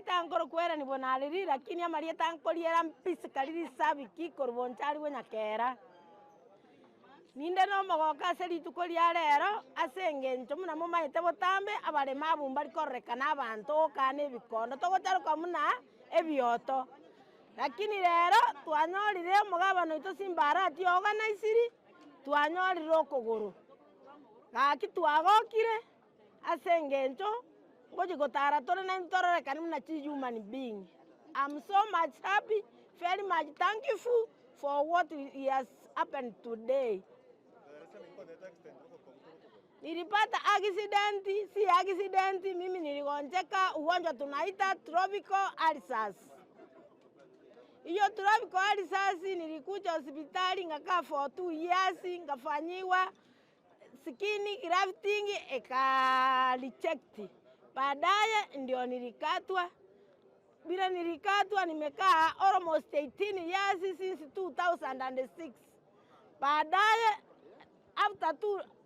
amareta ngoro kwera ni bonaliri lakini amareta ankoliera mpisi kaliri sabi kiko bonchari wonyakera ninde no mogoka seri tukolia rero asenge muna mumaite botambe abale mabumba likoreka nabantu kane bikondo togotaruka muna ebioto lakini rero twanyorire mugabano ito simbara ati organizeri twanyorire okogoro gaki twagokire asengencho ngoji gotara tore na ntorore kani muna chi human being. I'm so much happy, very much thankful for what has happened today. Nilipata accident, si accident, mimi niligonjeka ugonjwa tunaita tropical ulcers. Hiyo tropical ulcers nilikuja hospitali ngakaa for 2 years ngafanyiwa skin grafting reject. Baadaye ndio nilikatwa. Bila nilikatwa nimekaa almost 18 years since 2006. Baadaye after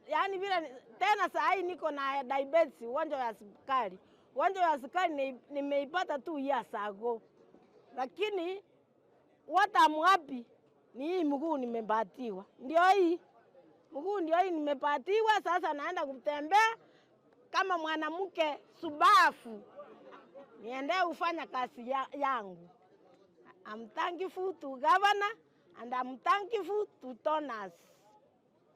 yani bila tena saa hii niko na diabetes, ugonjwa wa sukari. Ugonjwa wa sukari nimeipata 2 years ago. Lakini what I'm happy ni hii mguu nimepatiwa. Ndio hii. Mguu ndio hii nimepatiwa, sasa naenda kutembea kama mwanamke subafu. Niende ufanya kazi yangu. I'm thankful to governor and I'm thankful to donors.